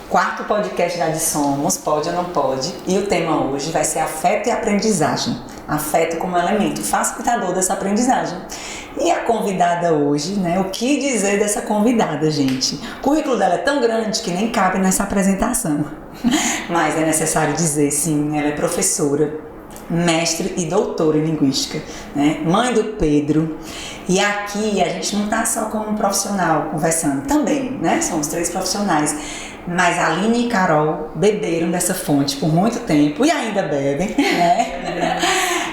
quarto podcast da De Somos, Pode ou Não Pode, e o tema hoje vai ser afeto e aprendizagem. Afeto como elemento facilitador dessa aprendizagem. E a convidada hoje, né? O que dizer dessa convidada, gente? O currículo dela é tão grande que nem cabe nessa apresentação. Mas é necessário dizer, sim, ela é professora, mestre e doutora em linguística, né? Mãe do Pedro. E aqui a gente não está só como um profissional conversando, também, né? Somos 3 profissionais. Mas a Aline e Carol beberam dessa fonte por muito tempo e ainda bebem, né?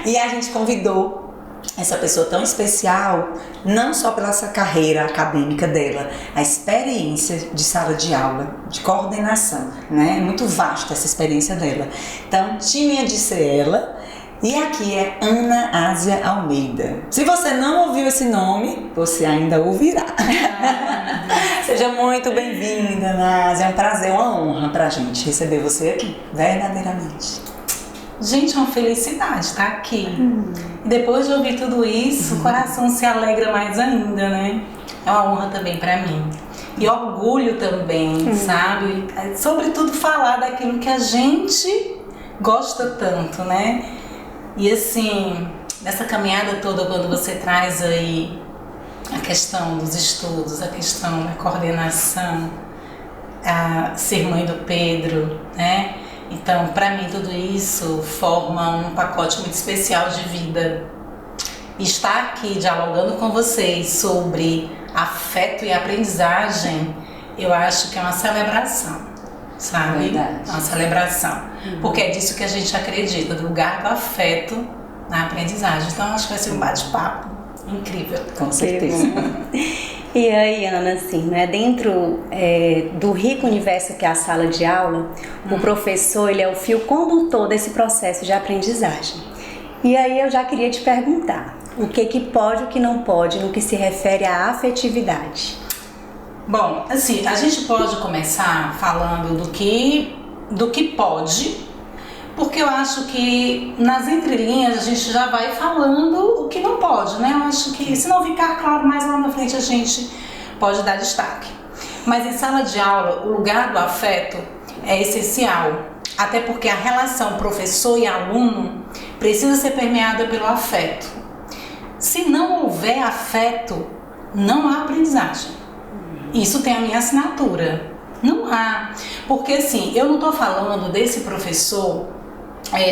E a gente convidou essa pessoa tão especial, não só pela essa carreira acadêmica dela, a experiência de sala de aula, de coordenação, né? É muito vasta essa experiência dela. Então, tinha de ser ela. E aqui é Ana Ásia Almeida. Se você não ouviu esse nome, você ainda ouvirá. Seja muito bem-vinda, Ana Ásia. É um prazer, uma honra pra gente receber você aqui, verdadeiramente. Gente, é uma felicidade estar aqui. E depois de ouvir tudo isso, o coração se alegra mais ainda, né? É uma honra também pra mim. E orgulho também, sabe? Sobretudo falar daquilo que a gente gosta tanto, né? E assim, nessa caminhada toda, quando você traz aí a questão dos estudos, a questão da coordenação, a ser mãe do Pedro, né? Então, para mim, tudo isso forma um pacote muito especial de vida. E estar aqui dialogando com vocês sobre afeto e aprendizagem, eu acho que é uma celebração, sabe? Verdade. É uma celebração. Porque é disso que a gente acredita, do lugar do afeto na aprendizagem. Então, acho que vai ser um bate-papo incrível. Com certeza. E aí, Ana, assim, né, dentro do rico universo que é a sala de aula, o professor, ele é o fio condutor desse processo de aprendizagem. E aí eu já queria te perguntar, o que pode e o que não pode no que se refere à afetividade? Bom, assim, a gente pode começar falando do que pode, porque eu acho que nas entrelinhas a gente já vai falando o que não pode, né? Eu acho que se não ficar claro mais lá na frente a gente pode dar destaque. Mas em sala de aula, o lugar do afeto é essencial, até porque a relação professor e aluno precisa ser permeada pelo afeto. Se não houver afeto, não há aprendizagem. Isso tem a minha assinatura. Não há. Porque assim, eu não estou falando desse professor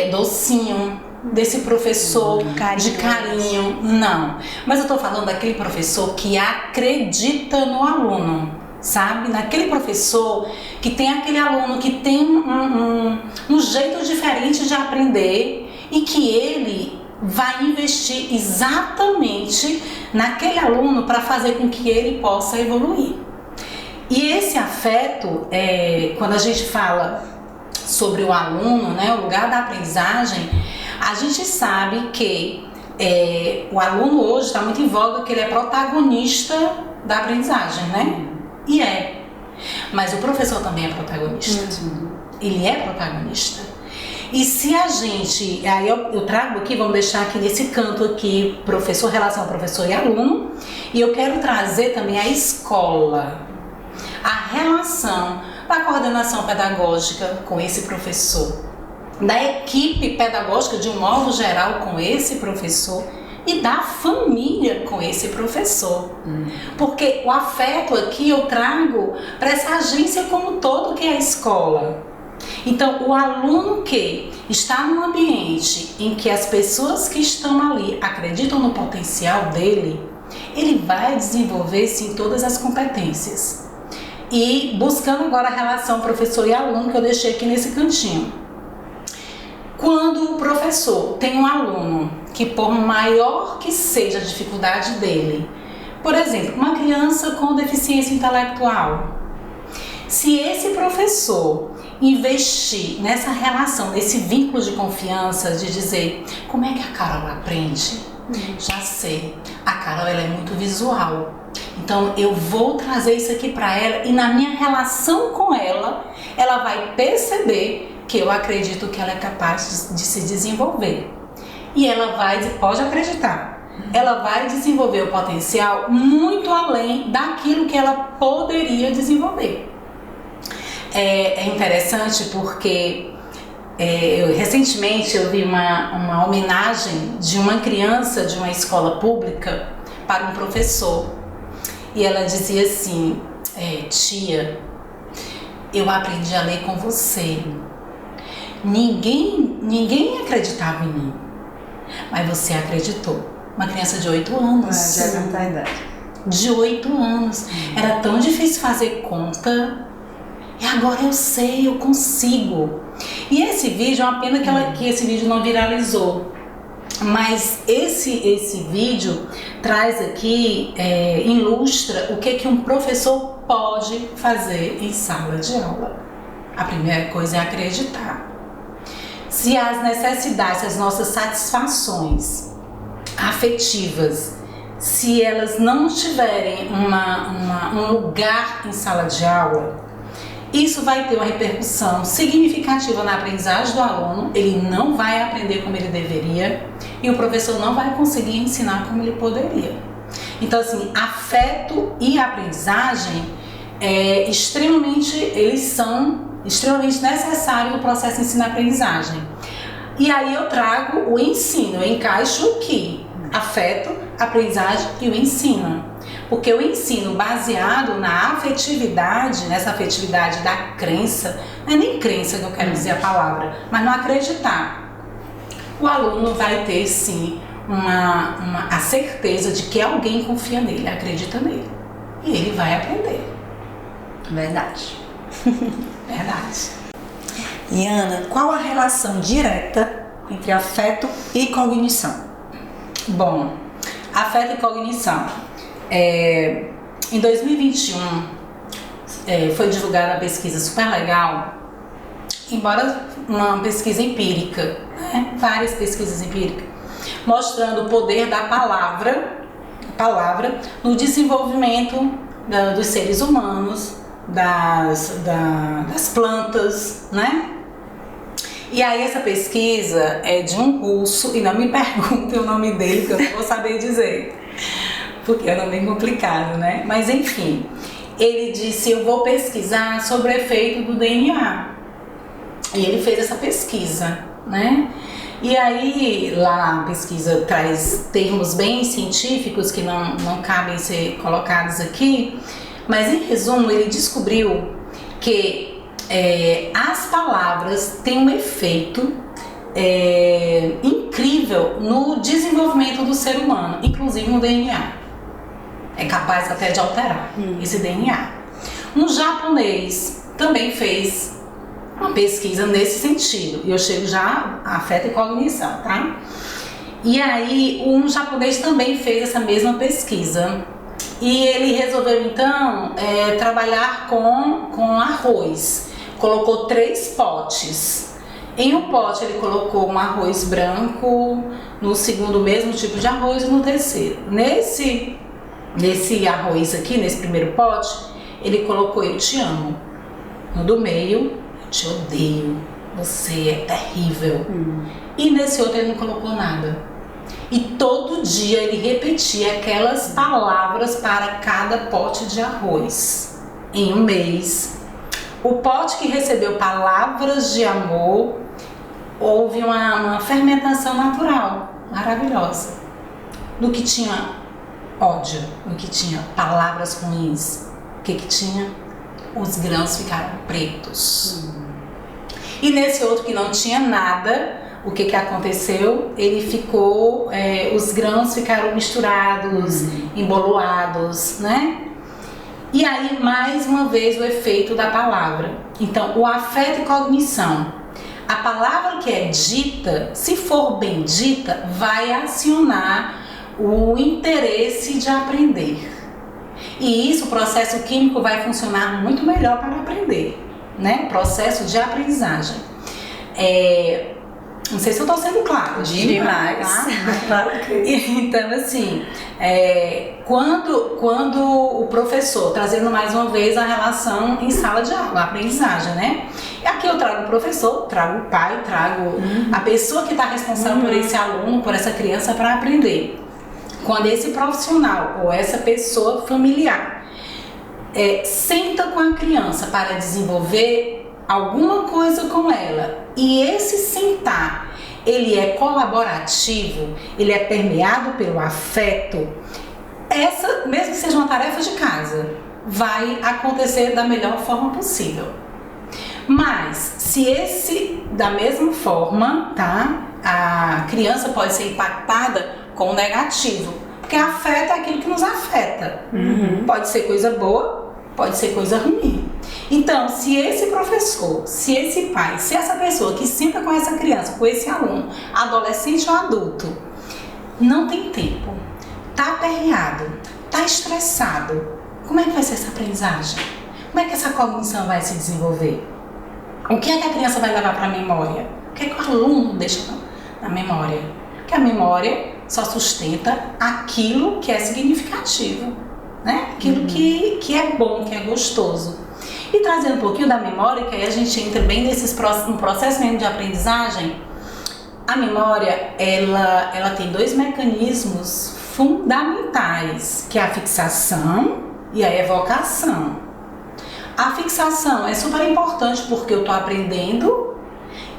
docinho, desse professor de carinho, não. Mas eu estou falando daquele professor que acredita no aluno, sabe? Naquele professor que tem aquele aluno que tem um jeito diferente de aprender e que ele vai investir exatamente naquele aluno para fazer com que ele possa evoluir. E esse afeto, quando a gente fala sobre o aluno, né, o lugar da aprendizagem, a gente sabe que o aluno hoje está muito em voga que ele é protagonista da aprendizagem, né? E mas o professor também é protagonista. Ele é protagonista. E se a gente, aí eu trago aqui, vamos deixar aqui nesse canto aqui, professor, relação professor e aluno, e eu quero trazer também a escola, a relação da coordenação pedagógica com esse professor, da equipe pedagógica de um modo geral com esse professor e da família com esse professor. Porque o afeto aqui eu trago para essa agência como um todo que é a escola. Então, o aluno que está num ambiente em que as pessoas que estão ali acreditam no potencial dele, ele vai desenvolver sim todas as competências. E buscando agora a relação professor e aluno que eu deixei aqui nesse cantinho. Quando o professor tem um aluno que, por maior que seja a dificuldade dele, por exemplo, uma criança com deficiência intelectual, se esse professor investir nessa relação, nesse vínculo de confiança, de dizer como é que a Carol aprende? Já sei, a Carol ela é muito visual, então eu vou trazer isso aqui para ela e na minha relação com ela, ela vai perceber que eu acredito que ela é capaz de se desenvolver. E ela pode acreditar, ela vai desenvolver o potencial muito além daquilo que ela poderia desenvolver. é interessante porque recentemente eu vi uma homenagem de uma criança de uma escola pública para um professor. E ela dizia assim, tia, eu aprendi a ler com você. Ninguém acreditava em mim, mas você acreditou. Uma criança de 8 anos. Já não tá a idade. De 8 anos. Era tão difícil fazer conta. E agora eu sei, eu consigo. E esse vídeo, é uma pena que esse vídeo não viralizou. Mas esse vídeo traz aqui, ilustra o que um professor pode fazer em sala de aula. A primeira coisa é acreditar. Se as necessidades, as nossas satisfações afetivas, se elas não tiverem um lugar em sala de aula, isso vai ter uma repercussão significativa na aprendizagem do aluno. Ele não vai aprender como ele deveria e o professor não vai conseguir ensinar como ele poderia. Então, assim, afeto e aprendizagem eles são extremamente necessários no processo de ensino-aprendizagem. E aí eu trago o ensino, eu encaixo o que? Afeto, aprendizagem e o ensino. Porque o ensino baseado na afetividade, nessa afetividade da crença, não é nem crença que eu quero dizer a palavra, mas no acreditar, o aluno vai ter sim a certeza de que alguém confia nele, acredita nele. E ele vai aprender. Verdade. Verdade. E Ana, qual a relação direta entre afeto e cognição? Bom, afeto e cognição. Em 2021 foi divulgada uma pesquisa super legal, embora uma pesquisa empírica, né? Várias pesquisas empíricas, mostrando o poder da palavra no desenvolvimento dos seres humanos, das plantas, né? E aí essa pesquisa é de um russo, e não me perguntem o nome dele, que eu não vou saber dizer, porque é um nome complicado, né? Mas enfim, ele disse, eu vou pesquisar sobre o efeito do DNA. E ele fez essa pesquisa, né? E aí lá a pesquisa traz termos bem científicos que não cabem ser colocados aqui, mas em resumo ele descobriu que as palavras têm um efeito incrível no desenvolvimento do ser humano, inclusive no DNA. É capaz até de alterar esse DNA. Um japonês também fez uma pesquisa nesse sentido, e eu chego já a afeto e cognição, tá? E aí um japonês também fez essa mesma pesquisa, e ele resolveu então trabalhar com arroz. Colocou 3 potes. Em um pote ele colocou um arroz branco, no segundo o mesmo tipo de arroz e no terceiro. Nesse arroz aqui, nesse primeiro pote, ele colocou eu te amo. No do meio, eu te odeio, você é terrível. E nesse outro ele não colocou nada. E todo dia ele repetia aquelas palavras para cada pote de arroz. Em um mês, o pote que recebeu palavras de amor, houve uma fermentação natural, maravilhosa. No que tinha ódio, no que tinha palavras ruins, o que tinha? Os grãos ficaram pretos. E nesse outro que não tinha nada, o que aconteceu? Ele ficou, os grãos ficaram misturados, emboloados, né? E aí, mais uma vez, o efeito da palavra. Então, o afeto e cognição. A palavra que é dita, se for bem dita, vai acionar o interesse de aprender. E isso, o processo químico vai funcionar muito melhor para aprender, né? Processo de aprendizagem. Não sei se eu estou sendo clara. Demais. Tá? Claro que... Então, assim, quando o professor, trazendo mais uma vez a relação em sala de aula, a aprendizagem, né? E aqui eu trago o professor, trago o pai, trago a pessoa que está responsável por esse aluno, por essa criança para aprender. Quando esse profissional ou essa pessoa familiar senta com a criança para desenvolver alguma coisa com ela, e esse sentar, ele é colaborativo, ele é permeado pelo afeto, essa, mesmo que seja uma tarefa de casa, vai acontecer da melhor forma possível. Mas, se da mesma forma, tá? A criança pode ser impactada com o negativo, porque afeta é aquilo que nos afeta. Pode ser coisa boa, pode ser coisa ruim. Então, se esse professor, se esse pai, se essa pessoa que senta com essa criança, com esse aluno, adolescente ou adulto, não tem tempo, tá aperreado, tá estressado, como é que vai ser essa aprendizagem? Como é que essa cognição vai se desenvolver? O que é que a criança vai levar para a memória? O que é que o aluno deixa na memória? Porque a memória só sustenta aquilo que é significativo, né? Aquilo que é bom, que é gostoso. E trazendo um pouquinho da memória, que aí a gente entra bem no processo mesmo de aprendizagem, a memória, ela tem dois mecanismos fundamentais, que é a fixação e a evocação. A fixação é super importante porque eu estou aprendendo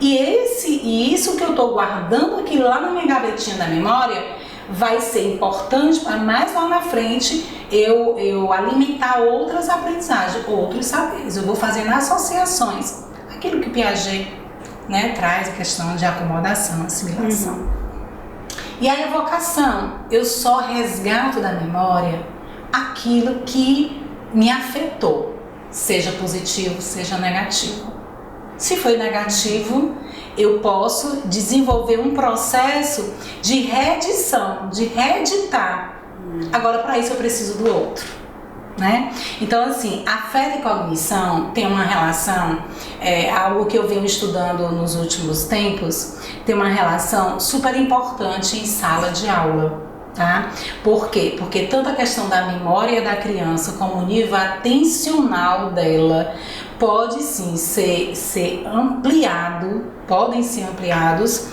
e isso que eu estou guardando aqui lá na minha gavetinha da memória vai ser importante para mais lá na frente eu alimentar outras aprendizagens, outros saberes. Eu vou fazendo associações, aquilo que Piaget, né, traz, a questão de acomodação, assimilação. E a evocação, eu só resgato da memória aquilo que me afetou, seja positivo, seja negativo. Se foi negativo, eu posso desenvolver um processo de reedição, de reeditar. Agora, para isso eu preciso do outro, né? Então, assim, afeto e cognição tem uma relação, algo que eu venho estudando nos últimos tempos, tem uma relação super importante em sala de aula. Tá? Por quê? Porque tanto a questão da memória da criança como o nível atencional dela pode sim ser ampliado, podem ser ampliados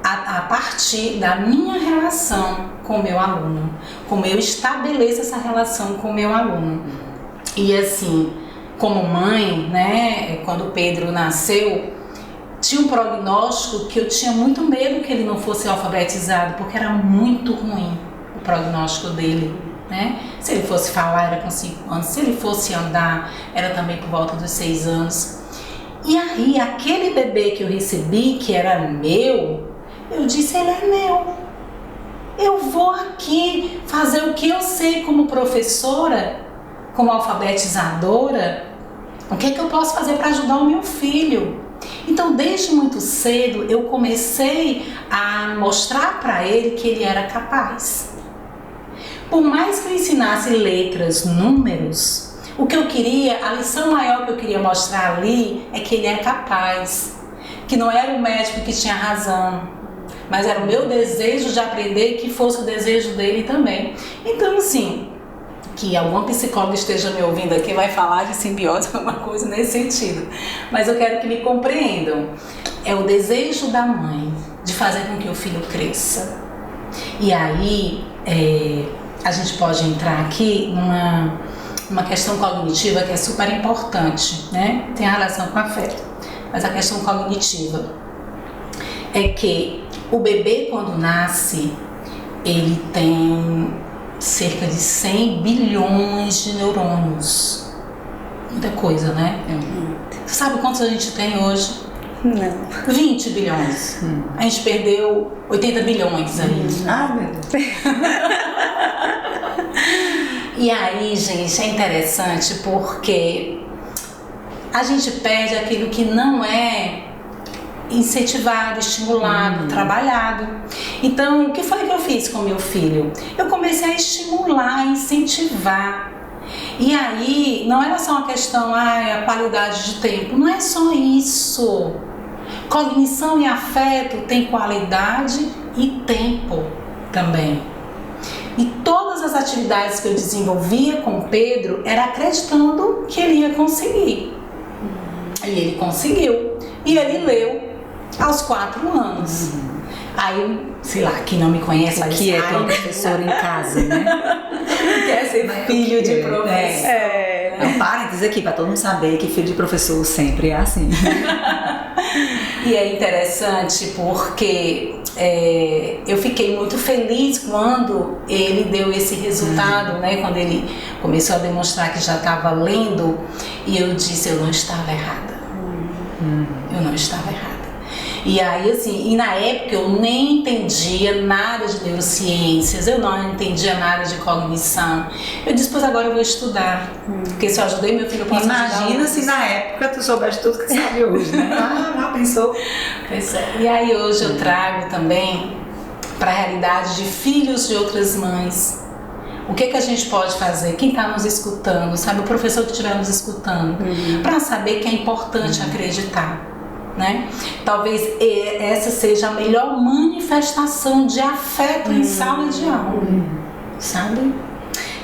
a partir da minha relação com o meu aluno, como eu estabeleço essa relação com o meu aluno. E assim, como mãe, né, quando o Pedro nasceu, tinha um prognóstico que eu tinha muito medo que ele não fosse alfabetizado, porque era muito ruim o prognóstico dele, né? Se ele fosse falar, era com 5 anos, se ele fosse andar, era também por volta dos 6 anos. E aí, aquele bebê que eu recebi, que era meu, eu disse, ele é meu. Eu vou aqui fazer o que eu sei como professora, como alfabetizadora, o que eu posso fazer para ajudar o meu filho? Então, desde muito cedo, eu comecei a mostrar para ele que ele era capaz. Por mais que eu ensinasse letras, números, o que eu queria, a lição maior que eu queria mostrar ali é que ele é capaz. Que não era o médico que tinha razão, mas era o meu desejo de aprender que fosse o desejo dele também. Então, assim, que alguma psicóloga esteja me ouvindo aqui vai falar de simbiose, alguma coisa nesse sentido. Mas eu quero que me compreendam. É o desejo da mãe de fazer com que o filho cresça. E aí, a gente pode entrar aqui numa questão cognitiva que é super importante, né? Tem a relação com a afeto. Mas a questão cognitiva é que o bebê, quando nasce, ele tem cerca de 100 bilhões de neurônios. Muita coisa, né? Você sabe quantos a gente tem hoje? Não. 20 bilhões. A gente perdeu 80 bilhões aí. Ah, meu Deus. E aí, gente, é interessante porque a gente perde aquilo que não é incentivado, estimulado, trabalhado. Então, o que foi que eu fiz com meu filho? Eu comecei a estimular, a incentivar. E aí, não era só uma questão, a qualidade de tempo, não é só isso. Cognição e afeto tem qualidade e tempo também. E todas as atividades que eu desenvolvia com o Pedro era acreditando que ele ia conseguir. E ele conseguiu. E ele leu aos 4 anos. Aí, sei lá, quem não me conhece... O que é ter um professor em casa, né? Quer ser filho de professor. É um parênteses aqui para todo mundo saber que filho de professor sempre é assim. E é interessante porque eu fiquei muito feliz quando ele deu esse resultado, né? Quando ele começou a demonstrar que já estava lendo, e eu disse, eu não estava errada. Eu não estava errada. E aí, assim, e na época eu nem entendia nada de neurociências, eu não entendia nada de cognição. Eu disse, pois agora eu vou estudar, porque se eu ajudei meu filho, eu posso ajudar. Imagina se na época tu soubesse tudo que sabe hoje, né? Já pensou? Pois é. E aí hoje eu trago também para a realidade de filhos de outras mães. O que a gente pode fazer? Quem está nos escutando, sabe? O professor que estiver nos escutando, para saber que é importante acreditar. Né? Talvez essa seja a melhor manifestação de afeto em sala de aula, sabe?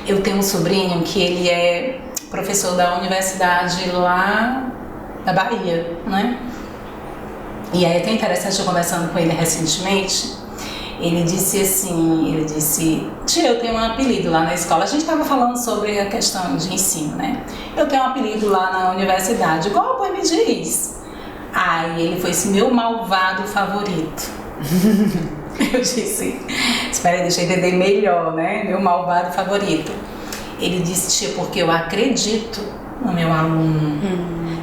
Eu tenho um sobrinho que ele é professor da universidade lá da Bahia, né? E aí é até interessante, eu conversando com ele recentemente, ele disse assim, tia, eu tenho um apelido lá na escola. A gente estava falando sobre a questão de ensino, né? Eu tenho um apelido lá na universidade, igual o pai me diz. Aí ele foi esse meu malvado favorito. Eu disse, espera aí, deixa eu entender melhor, né? Meu malvado favorito. Ele disse, tia, porque eu acredito no meu aluno.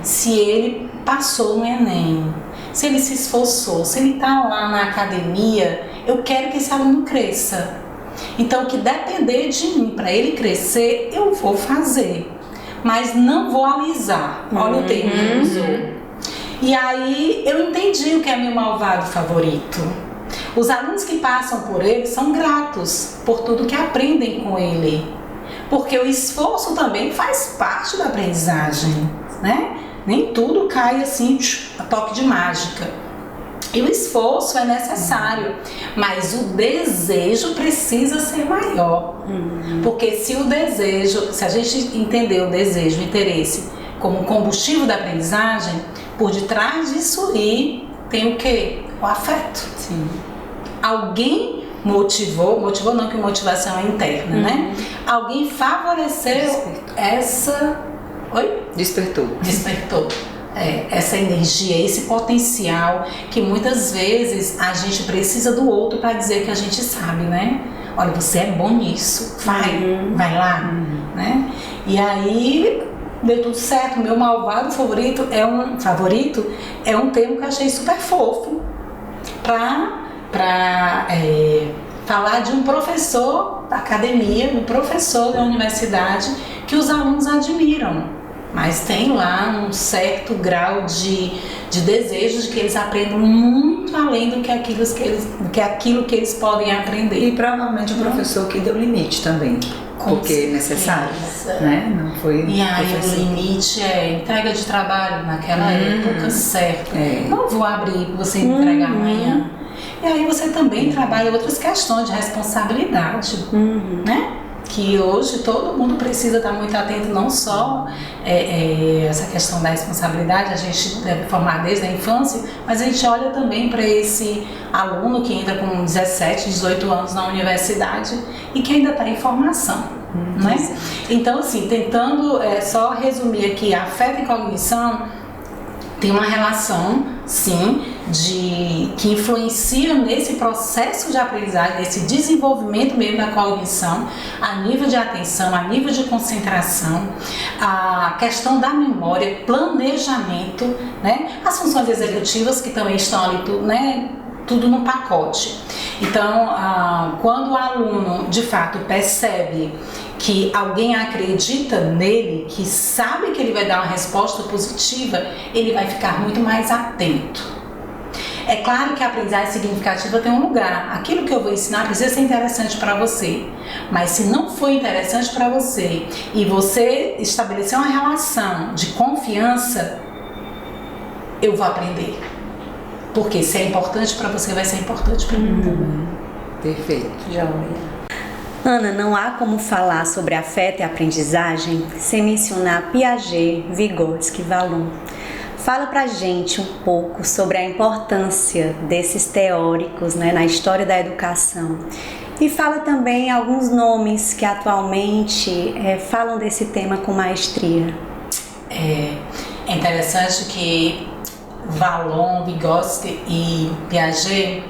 Se ele passou no Enem, se ele se esforçou, se ele está lá na academia, eu quero que esse aluno cresça. Então, o que depender de mim para ele crescer, eu vou fazer. Mas não vou alisar. Olha o termo que ele usou. E aí eu entendi o que é meu malvado favorito. Os alunos que passam por ele são gratos por tudo que aprendem com ele. Porque o esforço também faz parte da aprendizagem, né? Nem tudo cai assim, a toque de mágica. E o esforço é necessário, mas o desejo precisa ser maior. Porque se a gente entender o desejo, o interesse como combustível da aprendizagem, por detrás disso aí tem o quê? O afeto. Sim. Alguém motivou não, que motivação é interna, né? Alguém favoreceu essa... Oi? Despertou. Essa energia, esse potencial que muitas vezes a gente precisa do outro para dizer que a gente sabe, né? Olha, você é bom nisso, vai lá, né? E aí deu tudo certo. Meu malvado favorito é um termo que eu achei super fofo para falar de um professor da academia, um professor da universidade que os alunos admiram. Mas tem lá um certo grau de desejo de que eles aprendam muito além do que aquilo que eles podem aprender. E provavelmente o professor que deu limite também. Porque é necessário, né? Não foi. E aí o limite é entrega de trabalho naquela época, certo? Não vou abrir para você entregar amanhã. E aí você também trabalha outras questões de responsabilidade, né? Que hoje todo mundo precisa estar muito atento, não só essa questão da responsabilidade, a gente deve formar desde a infância, mas a gente olha também para esse aluno que entra com 17, 18 anos na universidade e que ainda está em formação, né? Então, assim, tentando só resumir aqui, afeto e cognição tem uma relação, sim, que influencia nesse processo de aprendizagem, nesse desenvolvimento mesmo da cognição, a nível de atenção, a nível de concentração, a questão da memória, planejamento, né? As funções executivas que também estão ali, né? Tudo no pacote. Então, quando o aluno de fato percebe que alguém acredita nele, que sabe que ele vai dar uma resposta positiva, ele vai ficar muito mais atento. É claro que a aprendizagem significativa tem um lugar. Aquilo que eu vou ensinar precisa ser interessante para você. Mas se não for interessante para você e você estabelecer uma relação de confiança, eu vou aprender. Porque se é importante para você, vai ser importante para mim também. Perfeito. Joia. Ana, não há como falar sobre afeto e aprendizagem sem mencionar Piaget, Vygotsky e Vallon. Fala pra gente um pouco sobre a importância desses teóricos, né, na história da educação E fala também alguns nomes que atualmente falam desse tema com maestria. É interessante que Vallon, Vygotsky e Piaget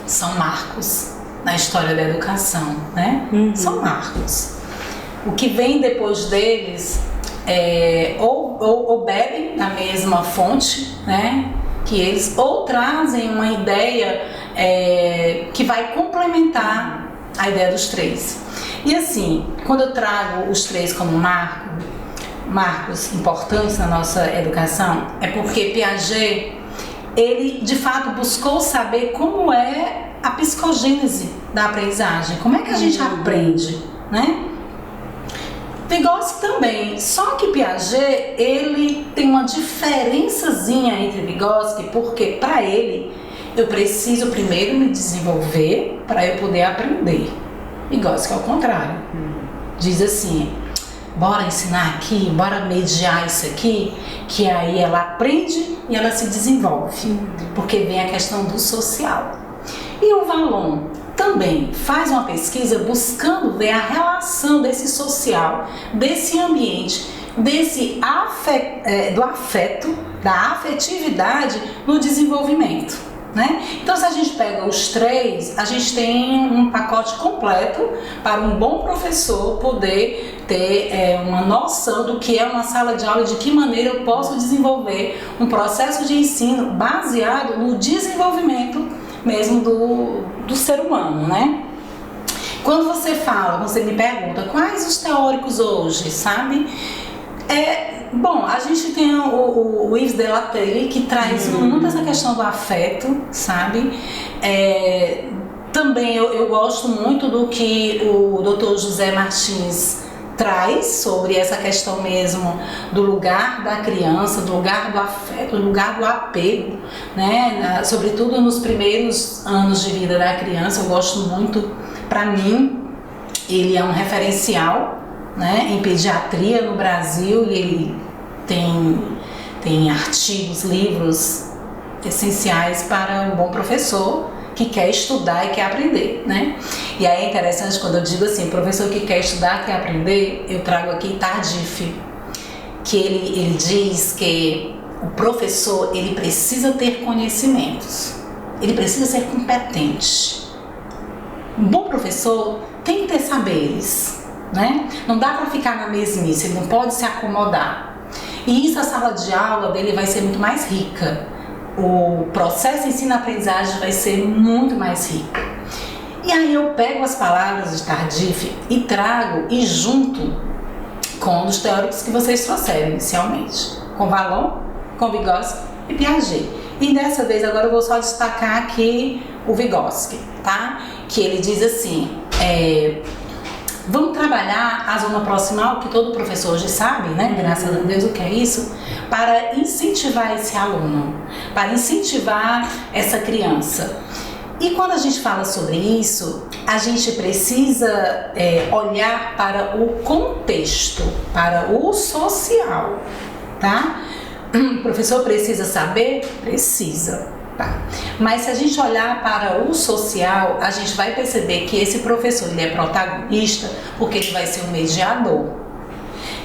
são marcos na história da educação, né? São marcos. O que vem depois deles ou bebem na mesma fonte, né? Que eles ou trazem uma ideia que vai complementar a ideia dos três. E assim, quando eu trago os três como marcos importantes na nossa educação, é porque Piaget, ele de fato buscou saber como é a psicogênese da aprendizagem, como é que a gente aprende, né? Vygotsky também, só que Piaget, ele tem uma diferençazinha entre Vygotsky, porque para ele, eu preciso primeiro me desenvolver para eu poder aprender. Vygotsky é o contrário, diz assim, bora ensinar aqui, bora mediar isso aqui, que aí ela aprende e ela se desenvolve, porque vem a questão do social. E o Vallon também faz uma pesquisa buscando ver a relação desse social, desse ambiente, do afeto, da afetividade no desenvolvimento, né? Então, se a gente pega os três, a gente tem um pacote completo para um bom professor poder ter uma noção do que é uma sala de aula e de que maneira eu posso desenvolver um processo de ensino baseado no desenvolvimento mesmo do ser humano, né? Quando você me pergunta quais os teóricos hoje, sabe? Bom, a gente tem o Yves Delattre, que traz muito essa questão do afeto, sabe? Também eu gosto muito do que o Dr. José Martins traz sobre essa questão mesmo do lugar da criança, do lugar do afeto, do lugar do apego, né? Sobretudo nos primeiros anos de vida da criança, eu gosto muito. Para mim, ele é um referencial, né, em pediatria no Brasil, e ele tem artigos, livros essenciais para um bom professor que quer estudar e quer aprender, né? E aí é interessante quando eu digo assim, professor que quer estudar, quer aprender, eu trago aqui Tardif, que ele diz que o professor, ele precisa ter conhecimentos, ele precisa ser competente. Um bom professor tem que ter saberes, né? Não dá para ficar na mesmice, ele não pode se acomodar. E isso, a sala de aula dele vai ser muito mais rica. O processo de ensino-aprendizagem vai ser muito mais rico. E aí eu pego as palavras de Tardif e trago e junto com um dos teóricos que vocês trouxeram inicialmente, com Vallon, com Vygotsky e Piaget. E dessa vez agora eu vou só destacar aqui o Vygotsky, tá? Que ele diz assim, vamos trabalhar a zona proximal, que todo professor hoje sabe, né? Graças a Deus, o que é isso? Para incentivar esse aluno, para incentivar essa criança. E quando a gente fala sobre isso, a gente precisa olhar para o contexto, para o social, tá? O professor precisa saber? Precisa. Tá. Mas se a gente olhar para o social, a gente vai perceber que esse professor, ele é protagonista porque ele vai ser um mediador.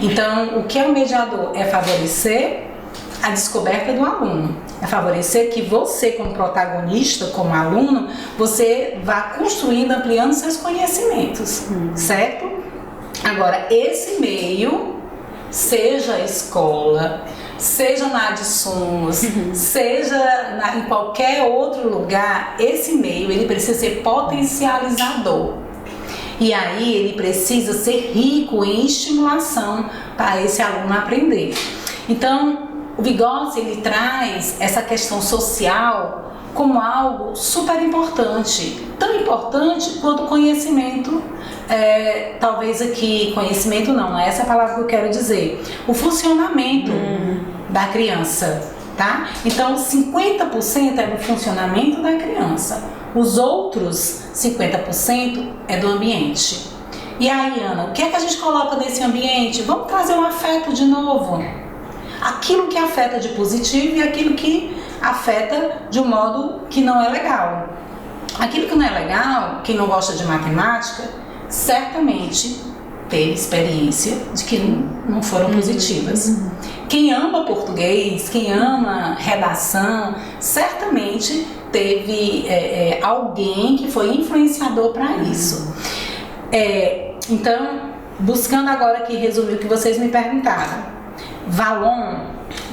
Então, o que é um mediador? É favorecer a descoberta do aluno, é favorecer que você, como protagonista, como aluno, você vá construindo, ampliando seus conhecimentos, certo? Agora, esse meio, seja a escola, seja na Adsumos, seja em qualquer outro lugar, esse meio ele precisa ser potencializador. E aí ele precisa ser rico em estimulação para esse aluno aprender. Então, o Vygotsky ele traz essa questão social como algo super importante, tão importante quanto conhecimento. Talvez aqui, conhecimento não é essa a palavra que eu quero dizer, o funcionamento da criança, tá? Então 50% é do funcionamento da criança, os outros 50% é do ambiente. E aí, Ana, o que é que a gente coloca nesse ambiente? Vamos trazer um afeto de novo, aquilo que afeta de positivo e aquilo que afeta de um modo que não é legal. Aquilo que não é legal, quem não gosta de matemática, certamente teve experiência de que não foram positivas. Quem ama português, quem ama redação, certamente teve alguém que foi influenciador para isso. Então, buscando agora aqui resumir o que vocês me perguntaram, Vallon,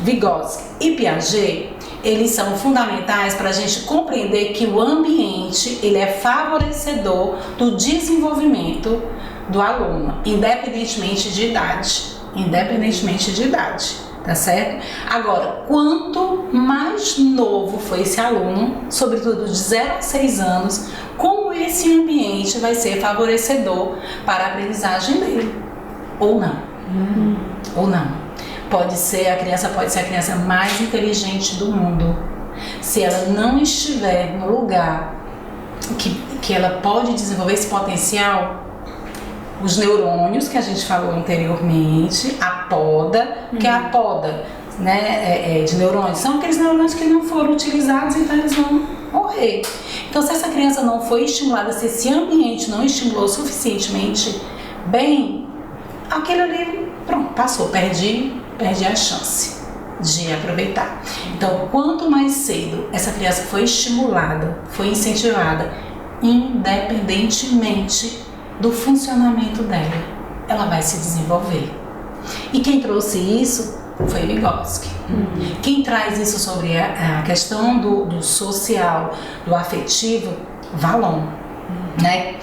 Vygotsky e Piaget, eles são fundamentais para a gente compreender que o ambiente ele é favorecedor do desenvolvimento do aluno, independentemente de idade. Tá certo? Agora, quanto mais novo foi esse aluno, sobretudo de 0 a 6 anos, como esse ambiente vai ser favorecedor para a aprendizagem dele? Ou não. Ou não. A criança pode ser a criança mais inteligente do mundo. Se ela não estiver no lugar que ela pode desenvolver esse potencial, os neurônios que a gente falou anteriormente, a poda, que é a poda, né, de neurônios, são aqueles neurônios que não foram utilizados, então eles vão morrer. Então, se essa criança não foi estimulada, se esse ambiente não estimulou suficientemente bem, aquele ali, pronto, passou, perdi a chance de aproveitar. Então, quanto mais cedo essa criança foi estimulada, foi incentivada, independentemente do funcionamento dela, ela vai se desenvolver. E quem trouxe isso foi Vygotsky. Quem traz isso sobre a questão do social, do afetivo, Vallon. Né?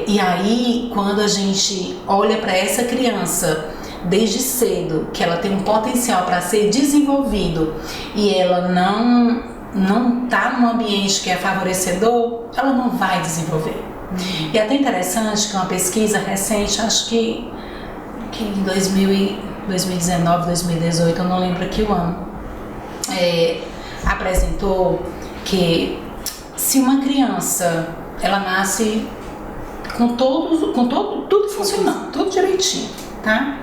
E aí, quando a gente olha para essa criança desde cedo, que ela tem um potencial para ser desenvolvido e ela não está num ambiente que é favorecedor, ela não vai desenvolver. E é até interessante que uma pesquisa recente, acho que em 2019, 2018, eu não lembro aqui o ano, apresentou que se uma criança ela nasce com tudo funcionando, tudo direitinho, tá?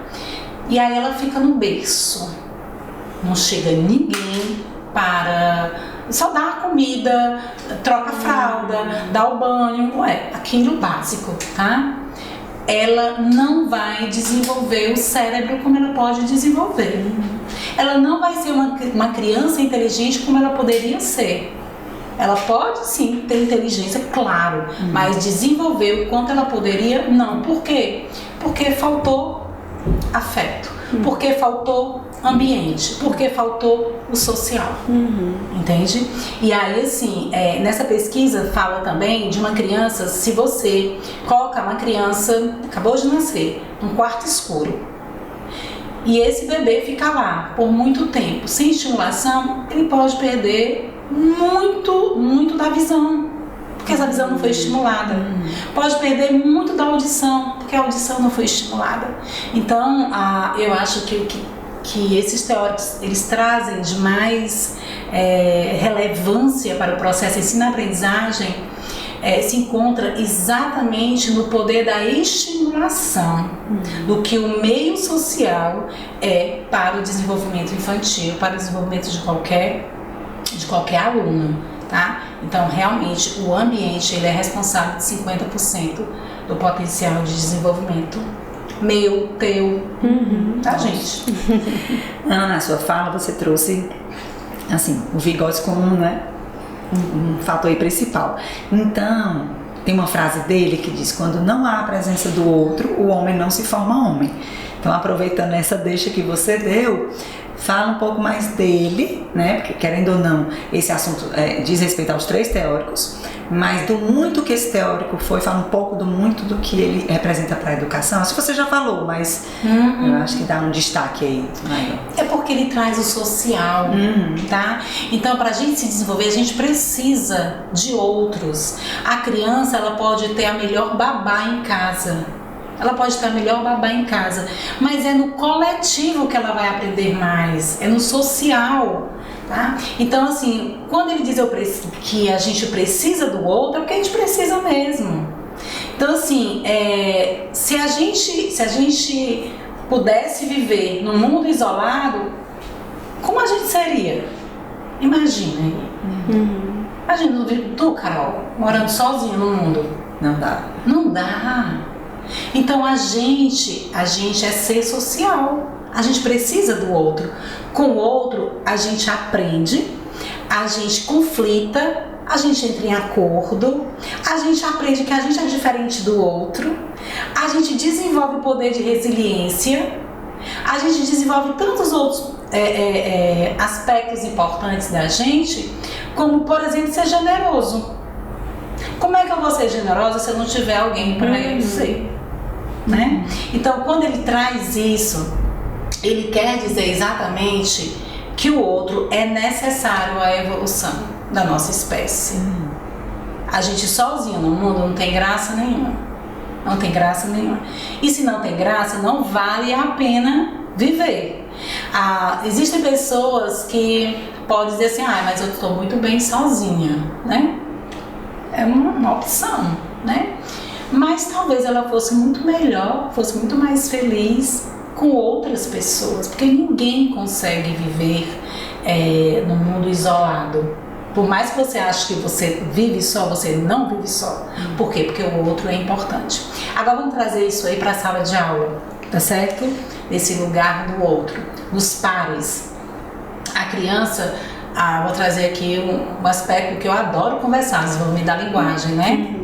E aí ela fica no berço, não chega ninguém para só dar a comida, troca a fralda, dá o banho, não é aquilo básico, tá? Ela não vai desenvolver o cérebro como ela pode desenvolver. Ela não vai ser uma criança inteligente como ela poderia ser. Ela pode sim ter inteligência, claro, mas desenvolver o quanto ela poderia, não. Por quê? Porque faltou afeto, porque faltou ambiente, porque faltou o social, entende? E aí assim, nessa pesquisa fala também de uma criança, se você coloca uma criança, acabou de nascer, num quarto escuro, e esse bebê fica lá por muito tempo, sem estimulação, ele pode perder muito da visão, porque essa visão não foi estimulada. Pode perder muito da audição, porque a audição não foi estimulada. Então, eu acho que esses teóricos, eles trazem de mais relevância para o processo ensino-aprendizagem, se encontra exatamente no poder da estimulação, do que o meio social é para o desenvolvimento infantil, para o desenvolvimento de qualquer aluno, tá? Então, realmente, o ambiente ele é responsável de 50% do potencial de desenvolvimento meu, teu, tá, gente? Ana, na sua fala você trouxe, assim, o Vygotsky como, né, um fator aí principal. Então, tem uma frase dele que diz: quando não há a presença do outro, o homem não se forma homem. Então, aproveitando essa deixa que você deu, fala um pouco mais dele, né? Porque, querendo ou não, esse assunto diz respeito aos 3 teóricos, mas do muito que esse teórico foi, fala um pouco do muito do que ele representa para a educação. Acho que você já falou, mas eu acho que dá um destaque aí maior. É porque ele traz o social, tá? Então, para a gente se desenvolver, a gente precisa de outros. A criança, ela pode ter a melhor babá em casa. Ela pode ter a melhor babá em casa, mas é no coletivo que ela vai aprender mais, é no social, tá? Então, assim, quando ele diz que a gente precisa do outro, é porque a gente precisa mesmo. Então, assim, se a gente pudesse viver num mundo isolado, como a gente seria? Imagina aí. Imagina tu, Carol, morando sozinha no mundo. Não dá. Não dá. Então a gente é ser social. A gente precisa do outro. Com o outro, a gente aprende, a gente conflita, a gente entra em acordo, a gente aprende que a gente é diferente do outro, a gente desenvolve o poder de resiliência, a gente desenvolve tantos outros aspectos importantes da gente, como, por exemplo, ser generoso. Como é que eu vou ser generosa se eu não tiver alguém para eu ser? Né? Então, quando ele traz isso, ele quer dizer exatamente que o outro é necessário à evolução da nossa espécie. A gente sozinho no mundo não tem graça nenhuma. Não tem graça nenhuma. E se não tem graça, não vale a pena viver. Existem pessoas que podem dizer assim, mas eu estou muito bem sozinha, né? É uma opção, né? Mas talvez ela fosse muito melhor, fosse muito mais feliz com outras pessoas, porque ninguém consegue viver no mundo isolado. Por mais que você ache que você vive só, você não vive só. Por quê? Porque o outro é importante. Agora vamos trazer isso aí para a sala de aula, tá certo? Nesse lugar do outro, dos pares. A criança, vou trazer aqui um aspecto que eu adoro conversar, desenvolvimento da linguagem, né?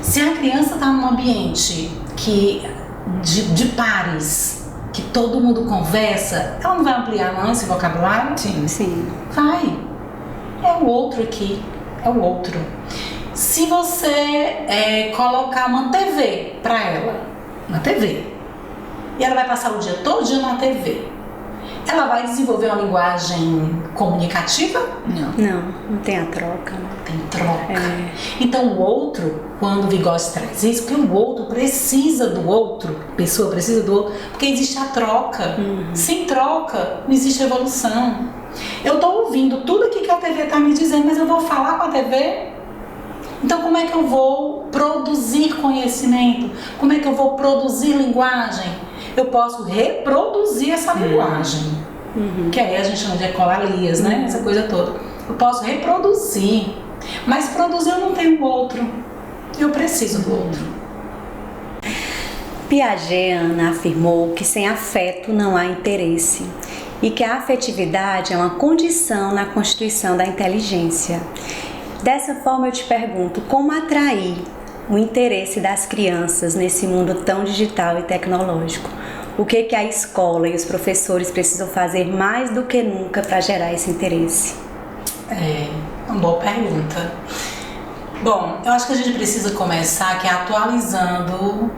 Se a criança está num ambiente de pares, que todo mundo conversa, ela não vai ampliar não esse vocabulário? Sim. Vai. É o outro aqui, é o outro. Se você colocar uma TV para ela, uma TV, e ela vai passar o dia todo na TV, ela vai desenvolver uma linguagem comunicativa? Não tem a troca, né? Tem troca. Então o outro, quando o Vygotsky traz isso, que o outro precisa do outro, a pessoa precisa do outro, porque existe a troca. Sem troca, não existe evolução. Eu estou ouvindo tudo aqui que a TV está me dizendo, mas eu vou falar com a TV? Então como é que eu vou produzir conhecimento? Como é que eu vou produzir linguagem? Eu posso reproduzir essa linguagem, que aí a gente chama de ecolalias, né? Essa coisa toda. Eu posso reproduzir, mas produzir eu não tenho o outro. Eu preciso do outro. Piaget, Ana, afirmou que sem afeto não há interesse e que a afetividade é uma condição na constituição da inteligência. Dessa forma eu te pergunto, como atrair o interesse das crianças nesse mundo tão digital e tecnológico? O que a escola e os professores precisam fazer mais do que nunca para gerar esse interesse? Uma boa pergunta. Bom, eu acho que a gente precisa começar atualizando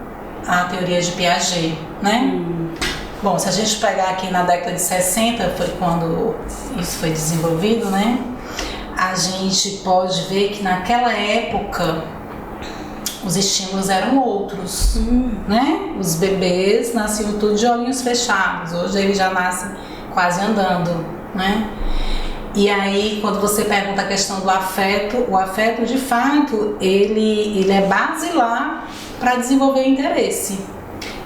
a teoria de Piaget, né? Bom, se a gente pegar aqui na década de 60, foi quando isso foi desenvolvido, né? A gente pode ver que naquela época os estímulos eram outros, né? Os bebês nasciam tudo de olhinhos fechados, hoje eles já nascem quase andando, né? E aí, quando você pergunta a questão do afeto, o afeto, de fato, ele é basilar para desenvolver interesse.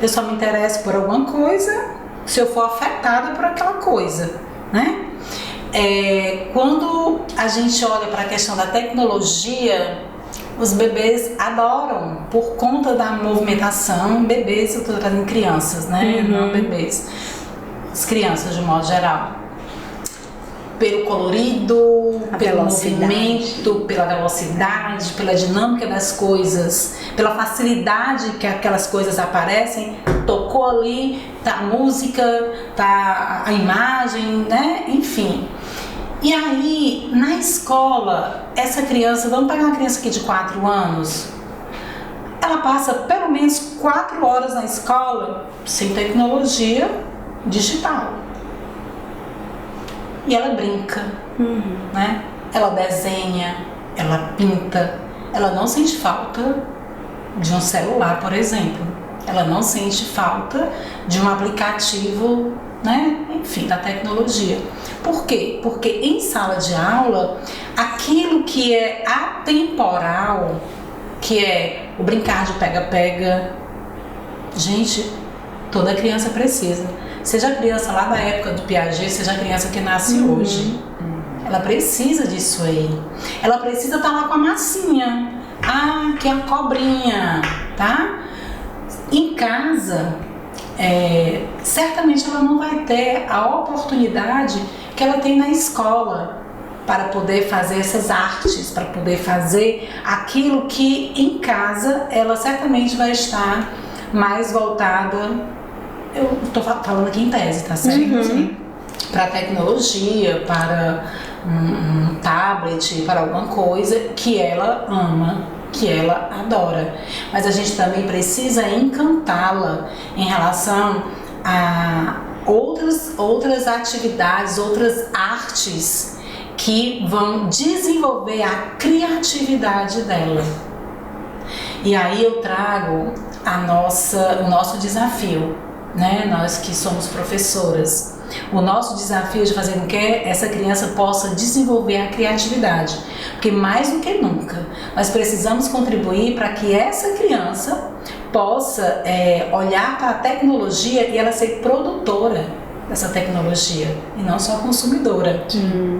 Eu só me interesso por alguma coisa se eu for afetada por aquela coisa, né? Quando a gente olha para a questão da tecnologia, os bebês adoram, por conta da movimentação. Bebês, eu estou trazendo crianças, né? Não bebês. As crianças, de modo geral. Pelo colorido, pelo movimento, pela velocidade, pela dinâmica das coisas, pela facilidade que aquelas coisas aparecem. Tocou ali, tá a música, tá a imagem, né? Enfim. E aí, na escola, essa criança, vamos pegar uma criança aqui de 4 anos, ela passa pelo menos 4 horas na escola sem tecnologia digital. E ela brinca, né? Ela desenha, ela pinta, ela não sente falta de um celular, por exemplo. Ela não sente falta de um aplicativo, né? Enfim, da tecnologia. Por quê? Porque em sala de aula, aquilo que é atemporal, que é o brincar de pega-pega, gente, toda criança precisa. Seja a criança lá da época do Piaget, seja a criança que nasce hoje. ela precisa disso aí. Ela precisa estar lá com a massinha. Que é a cobrinha, tá? Em casa, certamente ela não vai ter a oportunidade que ela tem na escola para poder fazer essas artes, para poder fazer aquilo que em casa ela certamente vai estar mais voltada. Eu estou falando aqui em tese, tá certo? Sim. Para a tecnologia, para um tablet, para alguma coisa que ela ama, que ela adora. Mas a gente também precisa encantá-la em relação a outras atividades, outras artes que vão desenvolver a criatividade dela. E aí eu trago o nosso desafio, né? Nós que somos professoras, o nosso desafio de fazer com que essa criança possa desenvolver a criatividade, porque mais do que nunca nós precisamos contribuir para que essa criança possa olhar para a tecnologia e ela ser produtora dessa tecnologia e não só consumidora.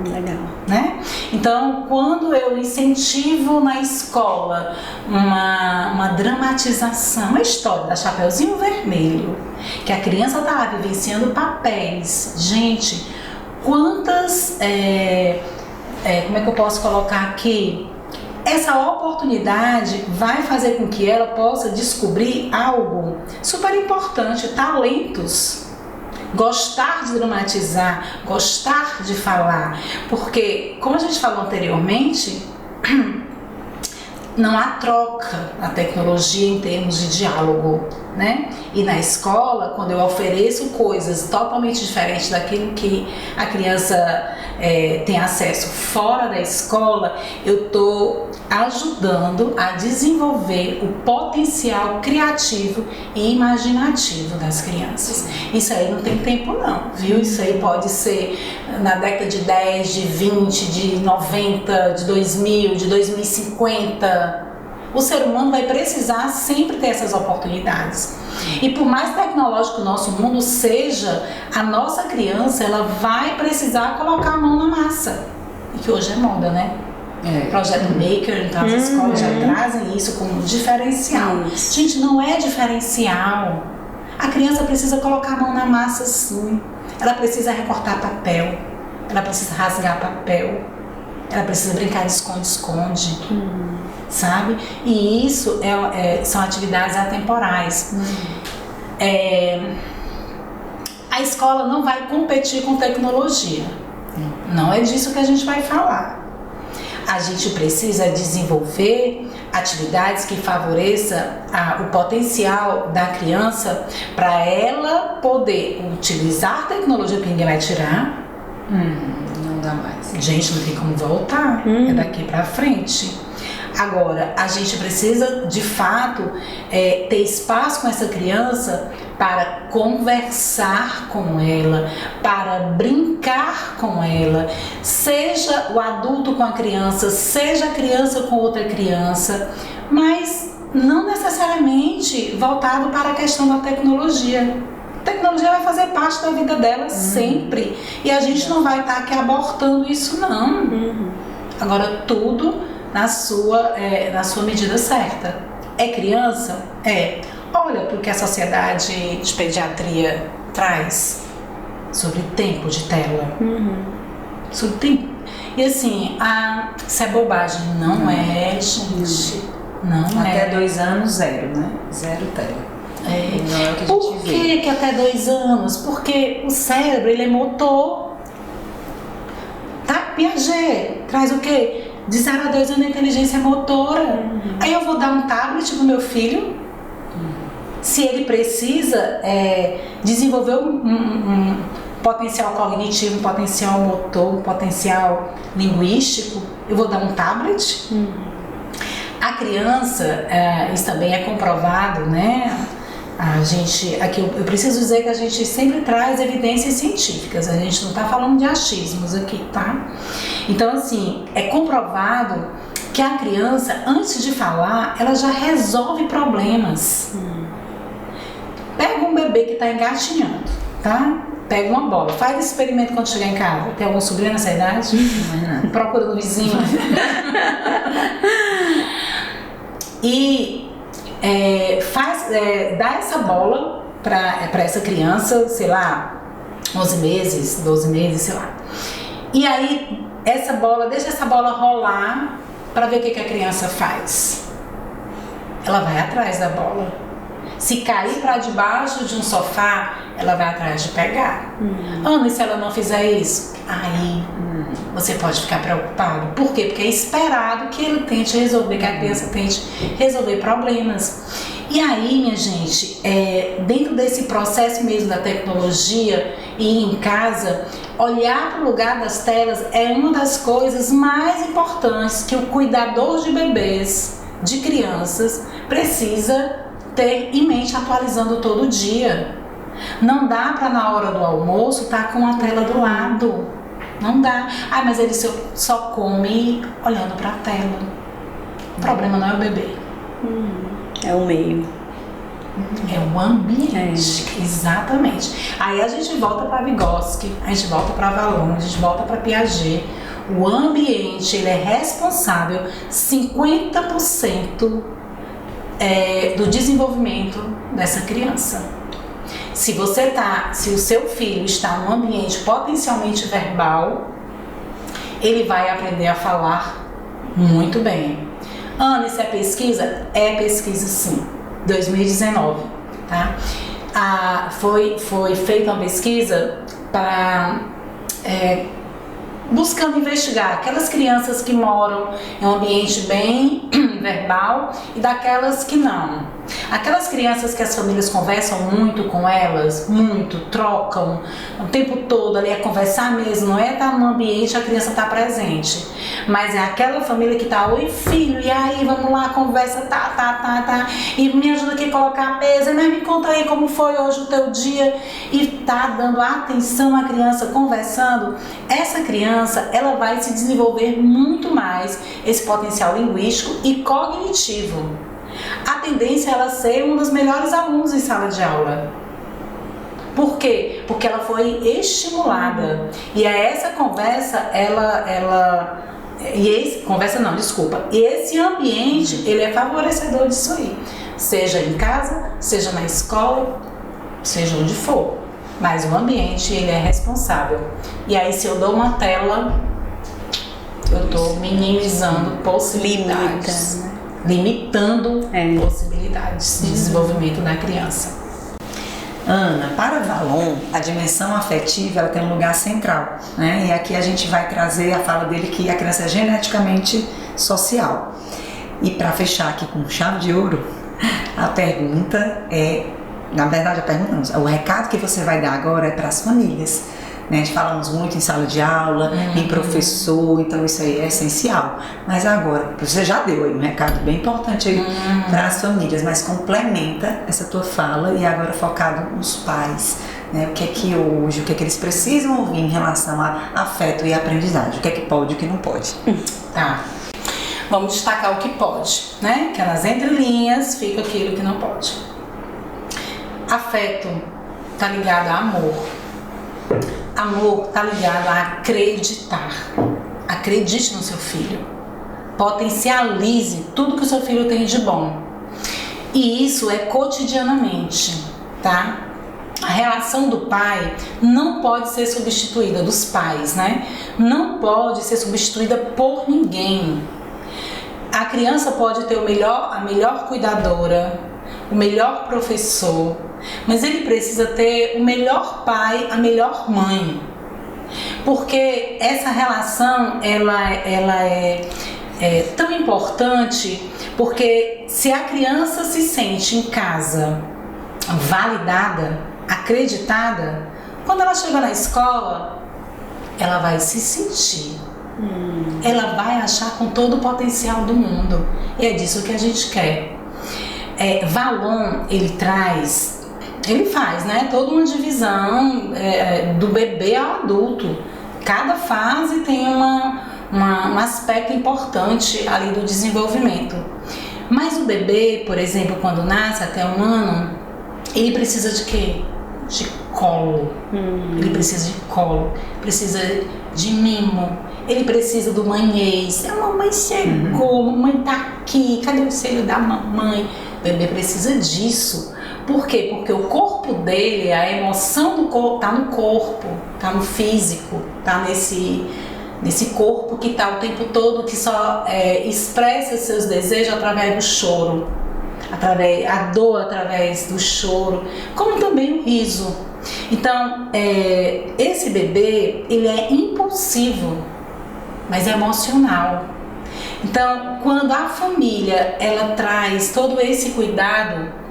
Legal. Né? Então, quando eu incentivo na escola uma dramatização, a história da Chapeuzinho Vermelho, que a criança está lá vivenciando papéis, gente, quantas, como é que eu posso colocar aqui? Essa oportunidade vai fazer com que ela possa descobrir algo super importante, talentos. Gostar de dramatizar, gostar de falar, porque, como a gente falou anteriormente, não há troca na tecnologia em termos de diálogo, né? E na escola, quando eu ofereço coisas totalmente diferentes daquilo que a criança tem acesso fora da escola, eu estou ajudando a desenvolver o potencial criativo e imaginativo das crianças. Isso aí não tem tempo não, viu? Isso aí pode ser na década de 10, de 20, de 90, de 2000, de 2050. O ser humano vai precisar sempre ter essas oportunidades. E por mais tecnológico que o nosso mundo seja, a nossa criança, ela vai precisar colocar a mão na massa. E que hoje é moda, né? Projeto Maker, então as escolas já trazem isso como diferencial. Gente, não é diferencial. A criança precisa colocar a mão na massa, sim. Ela precisa recortar papel, ela precisa rasgar papel, ela precisa brincar de esconde-esconde, sabe? E isso são atividades atemporais. A escola não vai competir com tecnologia. Não é disso que a gente vai falar. A gente precisa desenvolver atividades que favoreçam o potencial da criança para ela poder utilizar a tecnologia, que ninguém vai tirar. Não dá mais. Gente, não tem como voltar. É daqui para frente. Agora, a gente precisa, de fato, ter espaço com essa criança para conversar com ela, para brincar com ela, seja o adulto com a criança, seja a criança com outra criança, mas não necessariamente voltado para a questão da tecnologia. A tecnologia vai fazer parte da vida dela sempre, e a gente não vai estar aqui abortando isso, não. Agora, tudo na sua medida certa. É criança? Olha para o que a sociedade de pediatria traz sobre tempo de tela. Sobre tempo. E assim, isso é bobagem. Não é, gente. Não é. Até 2 anos, 0, né? 0 tela. Não é o que a gente Por que até 2 anos? Porque o cérebro, ele é motor. Tá? Piaget traz o quê? De 0 a 2 anos a inteligência motora. Aí eu vou dar um tablet pro meu filho, se ele precisa desenvolver um potencial cognitivo, um potencial motor, um potencial linguístico, eu vou dar um tablet. A criança, isso também é comprovado, né? Aqui eu preciso dizer que a gente sempre traz evidências científicas, a gente não está falando de achismos aqui, tá? Então, assim, é comprovado que a criança, antes de falar, ela já resolve problemas. Pega um bebê que está engatinhando, tá? pega uma bola, faz esse experimento quando chegar em casa. Tem algum sobrinho nessa idade? Procura no vizinho. E dá essa bola para essa criança, sei lá, 11 meses, 12 meses, sei lá. E aí, deixa essa bola rolar para ver o que a criança faz. Ela vai atrás da bola. Se cair para debaixo de um sofá, ela vai atrás de pegar. E se ela não fizer isso? Aí você pode ficar preocupado. Por quê? Porque é esperado que ele tente resolver, que a criança tente resolver problemas. E aí, minha gente, dentro desse processo mesmo da tecnologia e em casa, olhar para o lugar das telas é uma das coisas mais importantes que o cuidador de bebês, de crianças, precisa ter em mente, atualizando todo dia. Não dá para na hora do almoço estar com a tela do lado. Não dá. Mas ele só come olhando para a tela. O problema não é o bebê. É o meio. É o ambiente. Exatamente. Aí a gente volta para Vygotsky, a gente volta para Valon, a gente volta para Piaget. O ambiente, ele é responsável 50% do desenvolvimento dessa criança. Se o seu filho está num ambiente potencialmente verbal, ele vai aprender a falar muito bem. Ana, isso é pesquisa? É pesquisa, sim. 2019, tá? Foi feita uma pesquisa para buscando investigar aquelas crianças que moram em um ambiente bem verbal e daquelas que não. Aquelas crianças que as famílias conversam muito com elas, trocam o tempo todo ali, é conversar mesmo, não é estar no ambiente, a criança está presente. Mas é aquela família que está, oi filho, e aí, vamos lá, conversa, tá, e me ajuda aqui a colocar a mesa, mas me conta aí como foi hoje o teu dia, e tá dando atenção à criança, conversando. Essa criança, ela vai se desenvolver muito mais esse potencial linguístico e cognitivo. A tendência é ela ser um dos melhores alunos em sala de aula. Por quê? Porque ela foi estimulada. E essa conversa, E esse ambiente, ele é favorecedor disso aí. Seja em casa, seja na escola, seja onde for. Mas o ambiente, ele é responsável. E aí, se eu dou uma tela, eu estou minimizando possibilidades. Limitando possibilidades de desenvolvimento da criança. Ana, para Valon, a dimensão afetiva ela tem um lugar central, né? E aqui a gente vai trazer a fala dele que a criança é geneticamente social. E para fechar aqui com chave de ouro, a pergunta o recado que você vai dar agora é para as famílias. Né? Falamos muito em sala de aula, em professor, então isso aí é essencial. Mas agora, você já deu aí um recado bem importante aí para as famílias, mas complementa essa tua fala e agora focado nos pais. Né? O que é que eles precisam ouvir em relação a afeto e aprendizagem? O que é que pode e o que não pode? Tá. Vamos destacar o que pode, né? Que nas entrelinhas fica aquilo que não pode. Afeto tá ligado a amor. Amor está ligado a acreditar. Acredite no seu filho. Potencialize tudo que o seu filho tem de bom. E isso é cotidianamente, tá? A relação do pai não pode ser substituída, dos pais, né? Não pode ser substituída por ninguém. A criança pode ter a melhor cuidadora, o melhor professor, mas ele precisa ter o melhor pai, a melhor mãe, porque essa relação ela é tão importante, porque se a criança se sente em casa validada, acreditada, quando ela chega na escola, ela vai se sentir, ela vai achar com todo o potencial do mundo, e é disso que a gente quer. Valon, ele faz, né, toda uma divisão do bebê ao adulto. Cada fase tem um aspecto importante ali do desenvolvimento. Mas o bebê, por exemplo, quando nasce até 1 ano, ele precisa de quê? De colo. Ele precisa de colo, precisa de mimo, ele precisa do manhês. A mamãe chegou, mamãe tá aqui, cadê o seio da mamãe? O bebê precisa disso. Por quê? Porque o corpo dele, a emoção do corpo tá no corpo, tá no físico, tá nesse corpo que tá o tempo todo, que só expressa seus desejos através do choro, a dor através do choro, como também o riso. Então, esse bebê, ele é impulsivo, mas é emocional. Então, quando a família, ela traz todo esse cuidado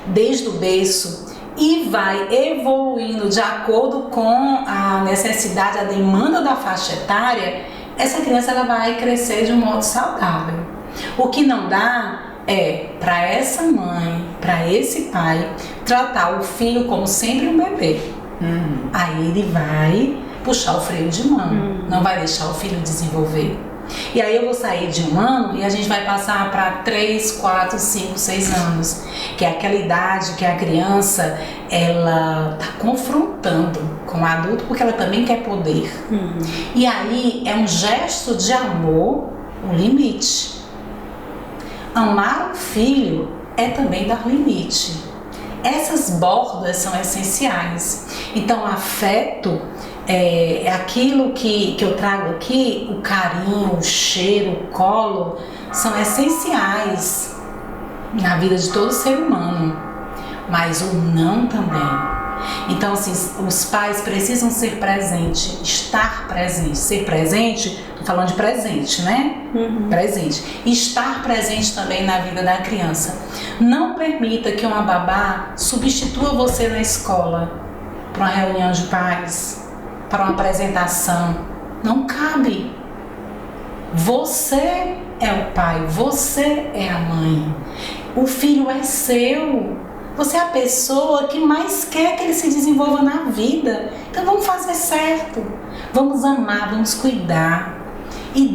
desde o berço e vai evoluindo de acordo com a necessidade, a demanda da faixa etária, essa criança ela vai crescer de um modo saudável. O que não dá é para essa mãe, para esse pai, tratar o filho como sempre um bebê. Aí ele vai puxar o freio de mão, não vai deixar o filho desenvolver. E aí eu vou sair de 1 ano e a gente vai passar para 3, 4, 5, 6 anos, que é aquela idade que a criança ela tá confrontando com o adulto porque ela também quer poder. E aí é um gesto de amor, um limite. Amar o filho é também dar limite. Essas bordas são essenciais. Então, afeto é aquilo que eu trago aqui, o carinho, o cheiro, o colo, são essenciais na vida de todo ser humano, mas o não também. Então, assim, os pais precisam ser presentes, estar presente. Ser presente, tô falando de presente, né? Presente. Estar presente também na vida da criança. Não permita que uma babá substitua você na escola para uma reunião de pais, para uma apresentação. Não cabe. Você é o pai, você é a mãe. O filho é seu. Você é a pessoa que mais quer que ele se desenvolva na vida. Então vamos fazer certo. Vamos amar, vamos cuidar. E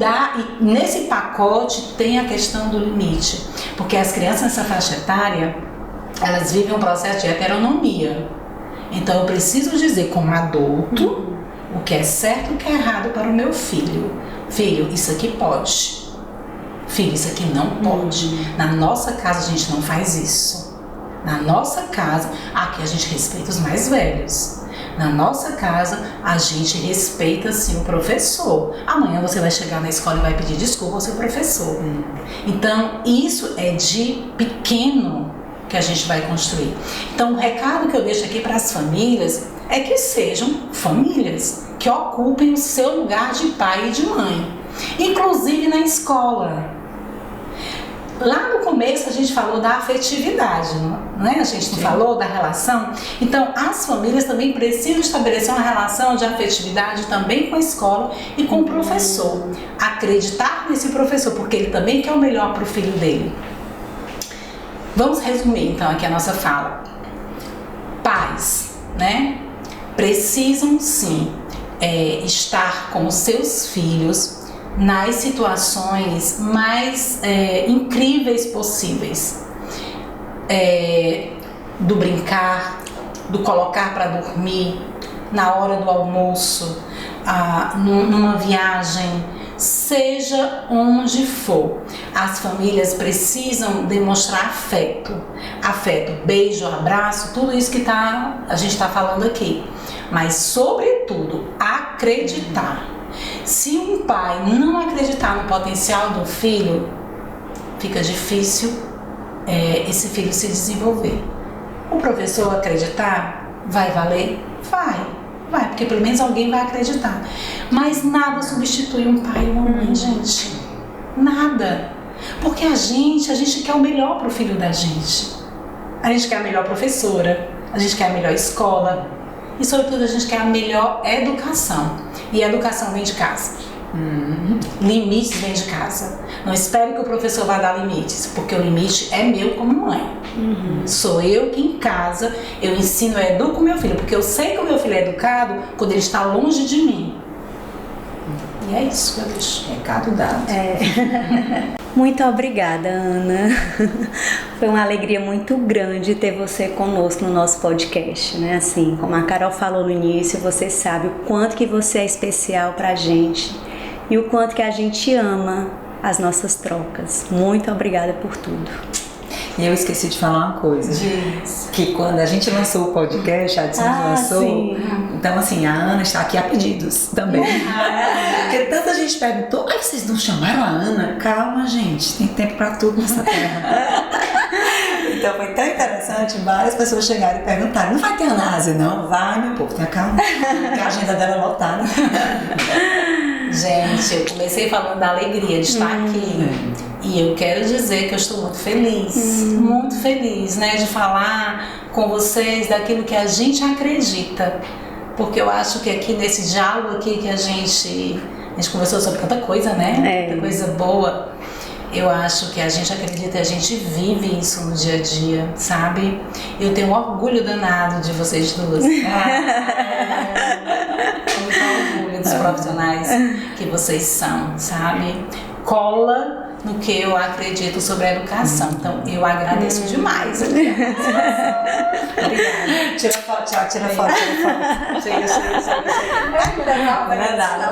nesse pacote tem a questão do limite. Porque as crianças nessa faixa etária, elas vivem um processo de heteronomia. Então eu preciso dizer como adulto o que é certo e o que é errado para o meu filho. Filho, isso aqui pode. Filho, isso aqui não pode. Na nossa casa a gente não faz isso. Na nossa casa, aqui a gente respeita os mais velhos. Na nossa casa, a gente respeita sim o professor. Amanhã você vai chegar na escola e vai pedir desculpa ao seu professor. Então, isso é de pequeno que a gente vai construir. Então, o recado que eu deixo aqui para as famílias é que sejam famílias, que ocupem o seu lugar de pai e de mãe. Inclusive na escola. Lá no começo a gente falou da afetividade, não é? A gente não falou da relação. Então as famílias também precisam estabelecer uma relação de afetividade também com a escola e com o professor. Acreditar nesse professor, porque ele também quer o melhor para o filho dele. Vamos resumir então aqui a nossa fala. Pais, né? Precisam sim estar com os seus filhos nas situações mais incríveis possíveis, do brincar, do colocar para dormir, na hora do almoço, numa viagem, seja onde for. As famílias precisam demonstrar afeto, beijo, abraço, tudo isso que a gente está falando aqui, mas sobretudo acreditar. Se um pai não acreditar no potencial do filho, fica difícil esse filho se desenvolver. O professor acreditar, vai valer? Vai, porque pelo menos alguém vai acreditar. Mas nada substitui um pai e uma mãe, gente. Nada. Porque a gente quer o melhor para o filho da gente. A gente quer a melhor professora, a gente quer a melhor escola e, sobretudo, a gente quer a melhor educação. E a educação vem de casa. Limites vem de casa. Não espere que o professor vá dar limites, porque o limite é meu como mãe. Sou eu que em casa eu ensino, eu educo o meu filho, porque eu sei que o meu filho é educado quando ele está longe de mim. E é isso que eu deixo. Recado dado. Muito obrigada, Ana. Foi uma alegria muito grande ter você conosco no nosso podcast, né? Assim, como a Carol falou no início, você sabe o quanto que você é especial pra gente e o quanto que a gente ama as nossas trocas. Muito obrigada por tudo. E eu esqueci de falar uma coisa. Que quando a gente lançou o podcast, a Adson lançou. Sim. Então, assim, a Ana está aqui a pedidos também. Porque tanta gente perguntou, vocês não chamaram a Ana? Calma, gente, tem tempo pra tudo nessa terra. Então foi tão interessante, várias pessoas chegaram e perguntaram, não vai ter Anásia, não? Vai, meu povo, tenha calma, porque a agenda dela é lotada. Gente, eu comecei falando da alegria de estar aqui. E eu quero dizer que eu estou muito feliz, né, de falar com vocês daquilo que a gente acredita. Porque eu acho que aqui nesse diálogo aqui que a gente conversou sobre tanta coisa, né? Tanta coisa boa. Eu acho que a gente acredita e a gente vive isso no dia a dia, sabe? Eu tenho um orgulho danado de vocês duas. Muito orgulho dos profissionais que vocês são, sabe? Cola no que eu acredito sobre a educação. Então, eu agradeço demais. Obrigada. Tira foto, tchau, tira foto. Chega. Não é nada.